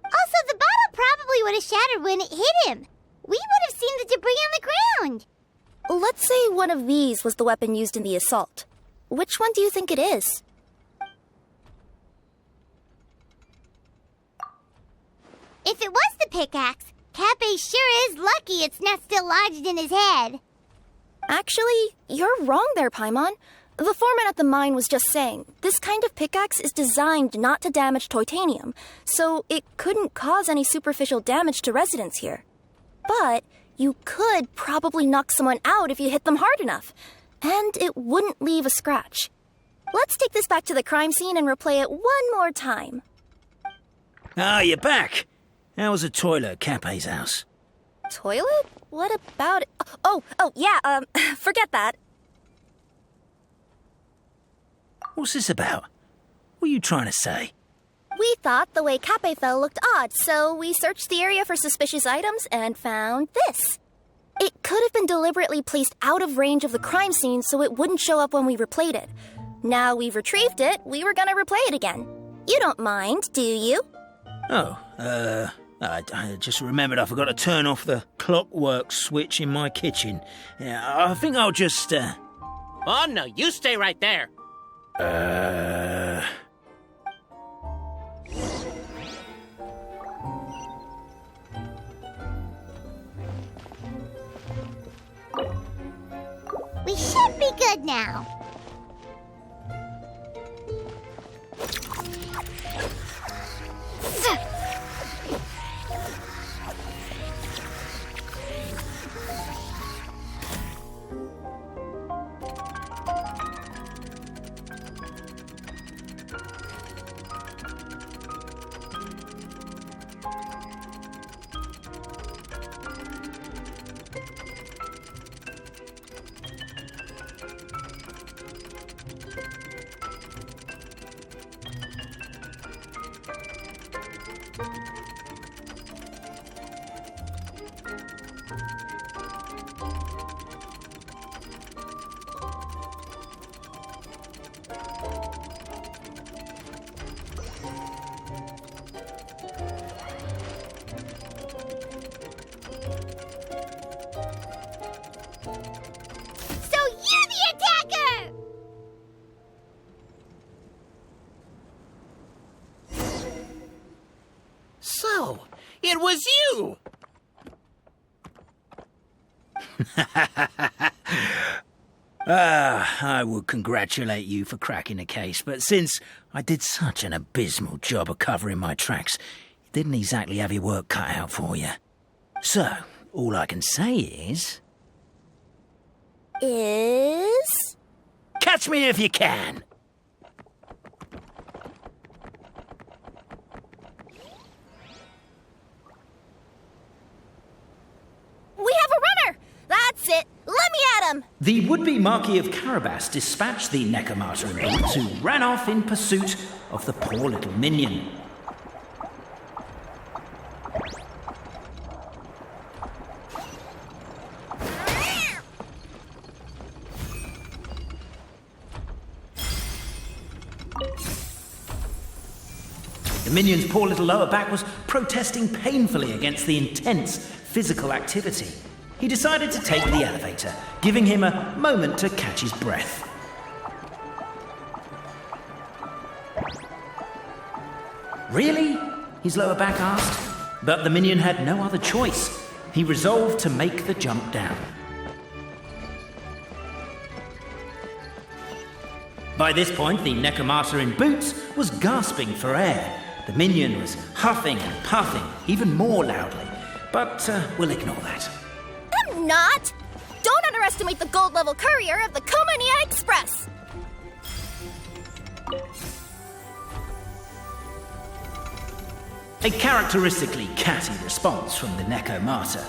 Also, the bottle probably would have shattered when it hit him. We would have seen the debris on the ground. Let's say one of these was the weapon used in the assault. Which one do you think it is? If it was the pickaxe, Kappe sure is lucky it's not still lodged in his head. Actually, you're wrong there, Paimon. The foreman at the mine was just saying, this kind of pickaxe is designed not to damage titanium, so it couldn't cause any superficial damage to residents here. But you could probably knock someone out if you hit them hard enough, and it wouldn't leave a scratch. Let's take this back to the crime scene and replay it one more time. Ah, you're back. How was the toilet at Kappe's house? Toilet? What about it? Oh, yeah, forget that. What's this about? What are you trying to say? We thought the way Kappe fell looked odd, so we searched the area for suspicious items and found this. It could have been deliberately placed out of range of the crime scene so it wouldn't show up when we replayed it. Now we've retrieved it, we were gonna replay it again. You don't mind, do you? Oh, I just remembered I forgot to turn off the clockwork switch in my kitchen. Yeah, I think I'll just, Oh, no, you stay right there. We should be good now. So, it was you! I would congratulate you for cracking the case, but since I did such an abysmal job of covering my tracks, you didn't exactly have your work cut out for you. So, all I can say is... Catch me if you can! We have a runner! That's it! Let me at him! The would-be Marquis of Carabas dispatched the Nekomata and Boots, who ran off in pursuit of the poor little minion. The minion's poor little lower back was protesting painfully against the intense physical activity. He decided to take the elevator, giving him a moment to catch his breath. Really? His lower back asked. But the minion had no other choice. He resolved to make the jump down. By this point, the Necomata in boots was gasping for air. The minion was huffing and puffing, even more loudly. But we'll ignore that. I'm not! Don't underestimate the gold-level courier of the Komania Express! A characteristically catty response from the Necomata.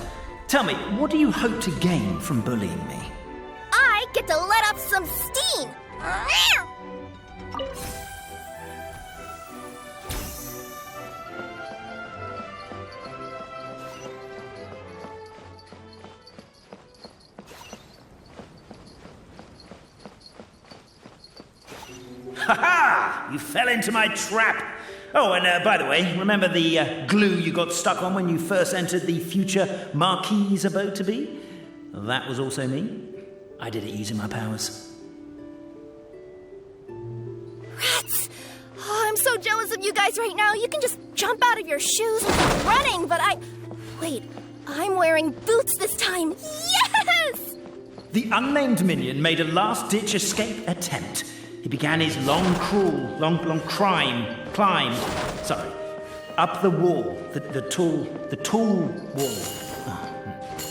Tell me, what do you hope to gain from bullying me? I get to let off some steam! Ha-ha! You fell into my trap! Oh, and by the way, remember the glue you got stuck on when you first entered the future Marquis's abode-to-be? That was also me. I did it using my powers. Rats! Oh, I'm so jealous of you guys right now. You can just jump out of your shoes and keep running, but Wait, I'm wearing boots this time. Yes! The unnamed minion made a last-ditch escape attempt. He began his long climb, up the wall, the tall wall.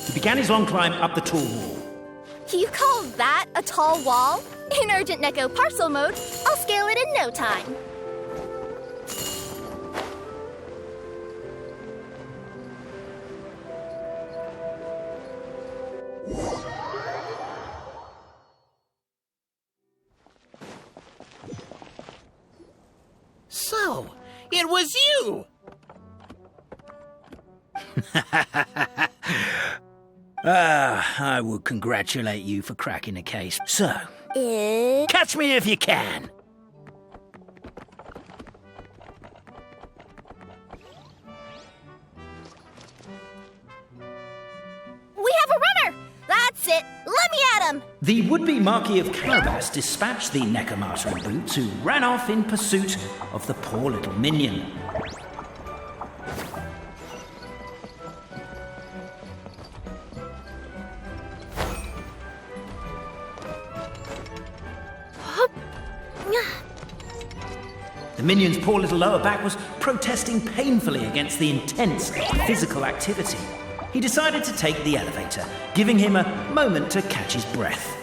He began his long climb up the tall wall. You call that a tall wall? In urgent Neko parcel mode, I'll scale it in no time. So, it was you! I would congratulate you for cracking the case. So, catch me if you can. We have a runner! That's it! Let me at him! The would-be Marquis of Carabas dispatched the Necomata in boots, who ran off in pursuit of the poor little minion. The minion's poor little lower back was protesting painfully against the intense physical activity. He decided to take the elevator, giving him a moment to catch his breath.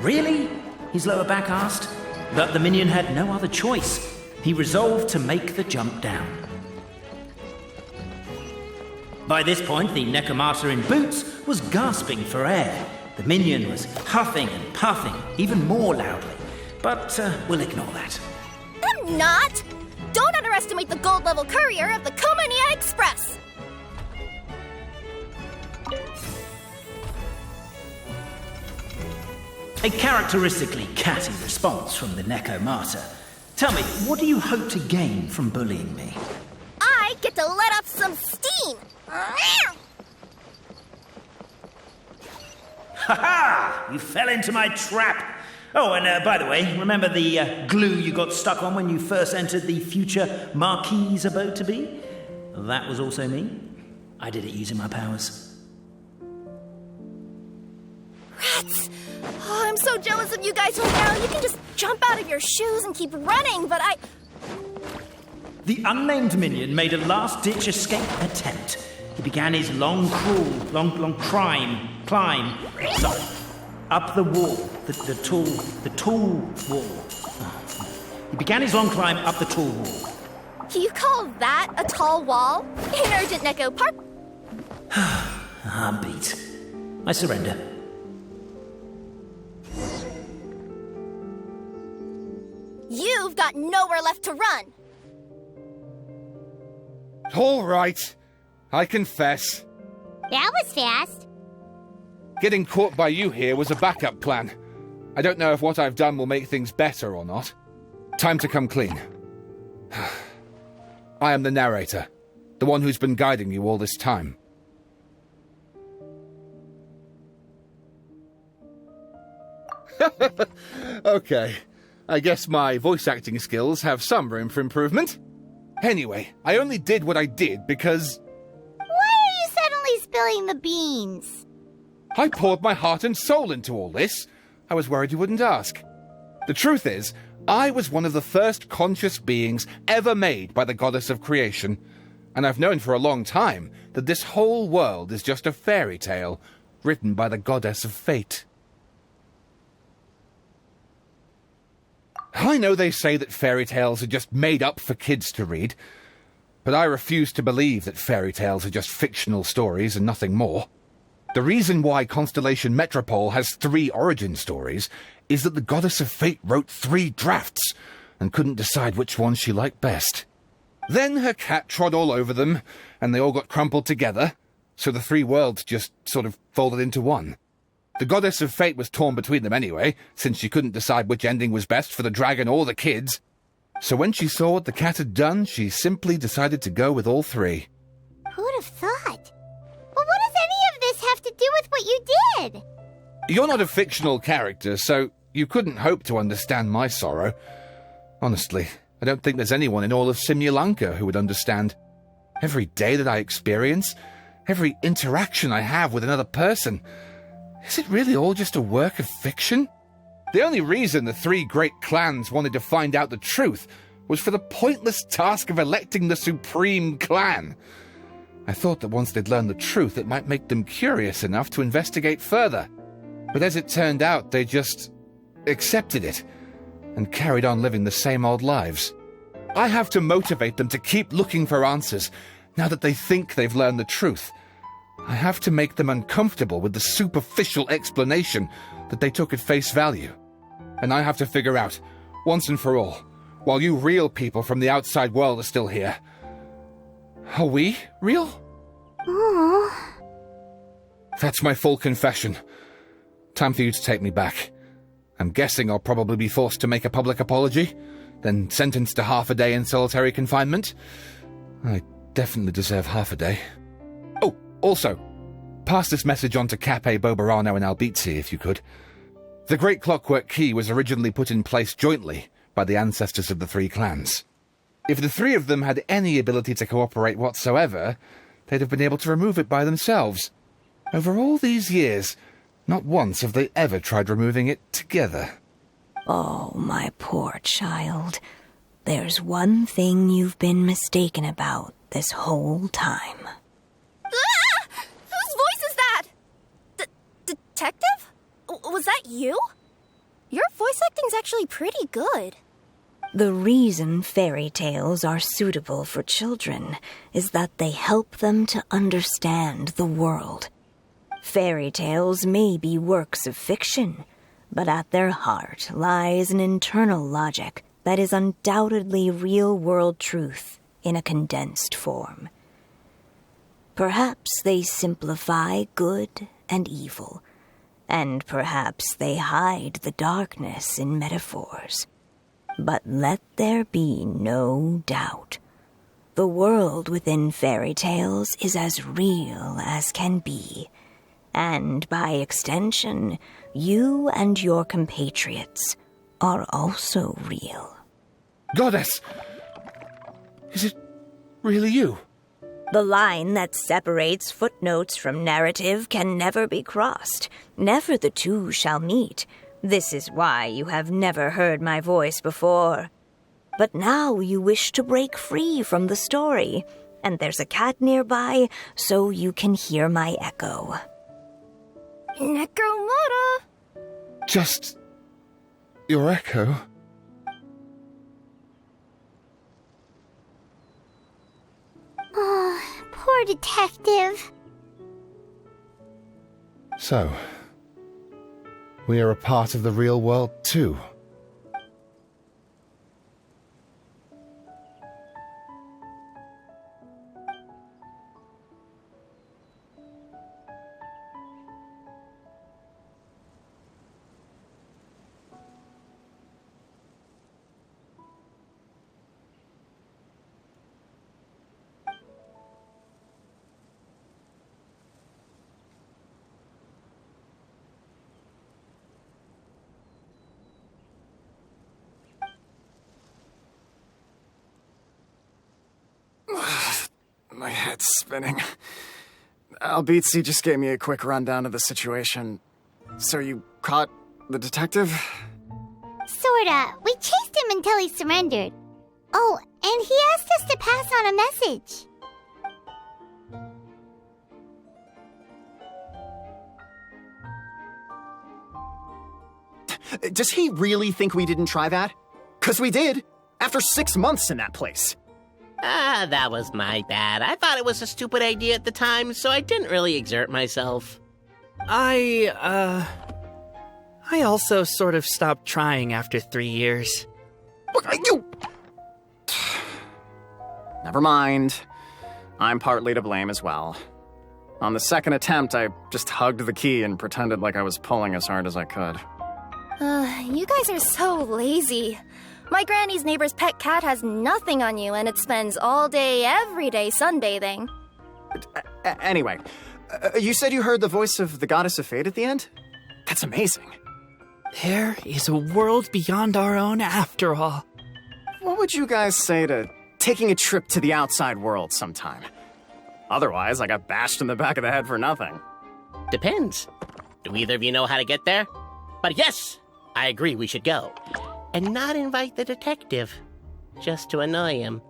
Really? His lower back asked. But the minion had no other choice. He resolved to make the jump down. By this point, the Necomata in boots was gasping for air. The minion was huffing and puffing, even more loudly. But we'll ignore that. I'm not! Don't underestimate the gold-level courier of the Komania Express! A characteristically catty response from the Necomata. Tell me, what do you hope to gain from bullying me? I get to let off some steam! Ha-ha! You fell into my trap! Oh, and by the way, remember the glue you got stuck on when you first entered the future Marquis's abode-to-be? That was also me. I did it using my powers. Rats! Oh, I'm so jealous of you guys right now. You can just jump out of your shoes and keep running, but The unnamed minion made a last-ditch escape attempt. He began his long climb, up the wall, the tall wall. He began his long climb up the tall wall. You call that a tall wall? In urgent Neko park. I'm beat. I surrender. You've got nowhere left to run. All right. I confess. That was fast. Getting caught by you here was a backup plan. I don't know if what I've done will make things better or not. Time to come clean. I am the narrator, the one who's been guiding you all this time. Okay, I guess my voice acting skills have some room for improvement. Anyway, I only did what I did because... Why are you suddenly spilling the beans? I poured my heart and soul into all this. I was worried you wouldn't ask. The truth is, I was one of the first conscious beings ever made by the goddess of creation, and I've known for a long time that this whole world is just a fairy tale written by the goddess of fate. I know they say that fairy tales are just made up for kids to read, but I refuse to believe that fairy tales are just fictional stories and nothing more. The reason why Constellation Metropole has 3 origin stories is that the Goddess of Fate wrote 3 drafts and couldn't decide which one she liked best. Then her cat trod all over them, and they all got crumpled together, so the 3 worlds just sort of folded into one. The Goddess of Fate was torn between them anyway, since she couldn't decide which ending was best for the dragon or the kids. So when she saw what the cat had done, she simply decided to go with all 3. Who'd have thought? But what does any of this have to do with what you did? You're not a fictional character, so you couldn't hope to understand my sorrow. Honestly, I don't think there's anyone in all of Simulanka who would understand. Every day that I experience, every interaction I have with another person, is it really all just a work of fiction? The only reason the 3 great clans wanted to find out the truth was for the pointless task of electing the supreme clan. I thought that once they'd learned the truth, it might make them curious enough to investigate further. But as it turned out, they just accepted it and carried on living the same old lives. I have to motivate them to keep looking for answers now that they think they've learned the truth. I have to make them uncomfortable with the superficial explanation that they took at face value. And I have to figure out, once and for all, while you real people from the outside world are still here, are we real? Aww. That's my full confession. Time for you to take me back. I'm guessing I'll probably be forced to make a public apology, then sentenced to half a day in solitary confinement. I definitely deserve half a day. Oh, also, pass this message on to Cape, Bobarano, and Albizzi, if you could. The Great Clockwork Key was originally put in place jointly by the ancestors of the 3 clans. If the 3 of them had any ability to cooperate whatsoever, they'd have been able to remove it by themselves. Over all these years, not once have they ever tried removing it together. Oh, my poor child. There's one thing you've been mistaken about this whole time. Ah! Whose voice is that? Detective? Was that you? Your voice acting's actually pretty good. The reason fairy tales are suitable for children is that they help them to understand the world. Fairy tales may be works of fiction, but at their heart lies an internal logic that is undoubtedly real-world truth in a condensed form. Perhaps they simplify good and evil, and perhaps they hide the darkness in metaphors. But let there be no doubt. The world within fairy tales is as real as can be, and by extension, you and your compatriots are also real. Goddess! Is it really you? The line that separates footnotes from narrative can never be crossed. Never the two shall meet. This is why you have never heard my voice before. But now you wish to break free from the story, and there's a cat nearby, so you can hear my echo. Necromora! Just... your echo? Oh, poor detective. So, we are a part of the real world too. head's spinning. Albizzi just gave me a quick rundown of the situation. So you caught the detective? Sorta. We chased him until he surrendered. Oh, and he asked us to pass on a message. Does he really think we didn't try that? 'Cause we did. After 6 months in that place. That was my bad. I thought it was a stupid idea at the time, so I didn't really exert myself. I also sort of stopped trying after 3 years. Look, you... Never mind. I'm partly to blame as well. On the second attempt, I just hugged the key and pretended like I was pulling as hard as I could. You guys are so lazy. My granny's neighbor's pet cat has nothing on you, and it spends all day, every day sunbathing. Anyway, you said you heard the voice of the goddess of fate at the end? That's amazing. There is a world beyond our own after all. What would you guys say to taking a trip to the outside world sometime? Otherwise, I got bashed in the back of the head for nothing. Depends. Do either of you know how to get there? But yes, I agree we should go. And not invite the detective, just to annoy him.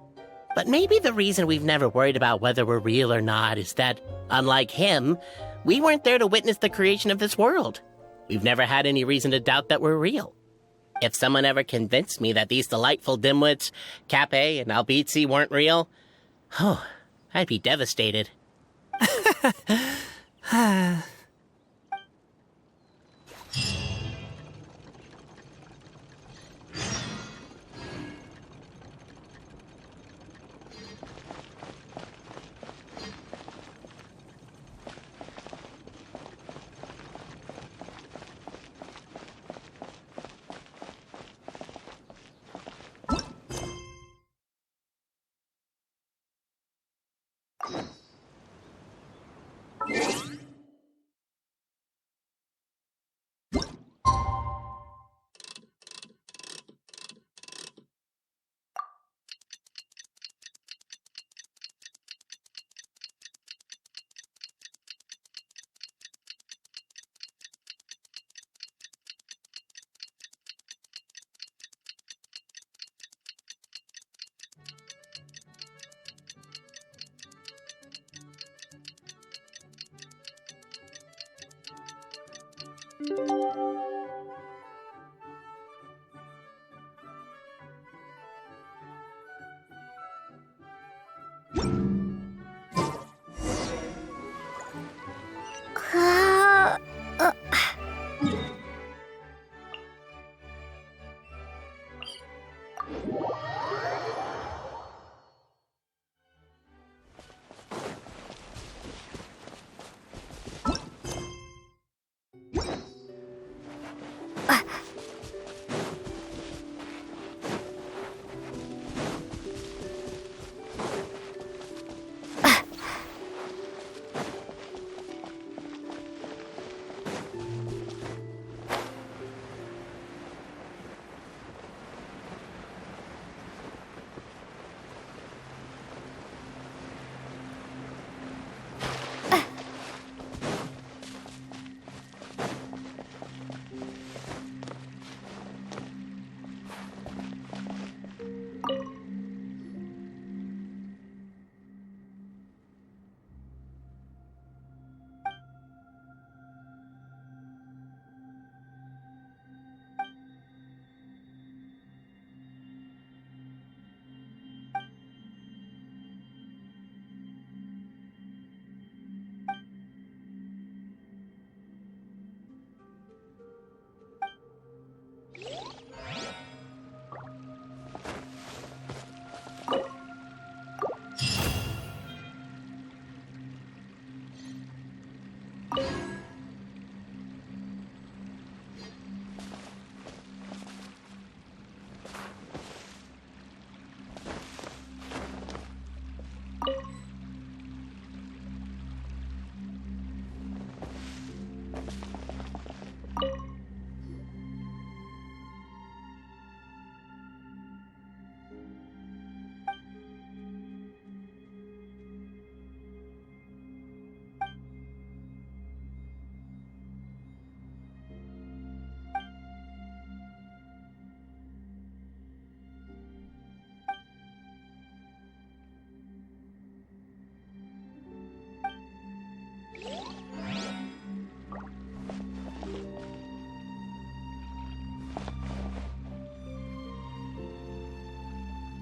But maybe the reason we've never worried about whether we're real or not is that, unlike him, we weren't there to witness the creation of this world. We've never had any reason to doubt that we're real. If someone ever convinced me that these delightful dimwits, Cape and Albizzi, weren't real, I'd be devastated.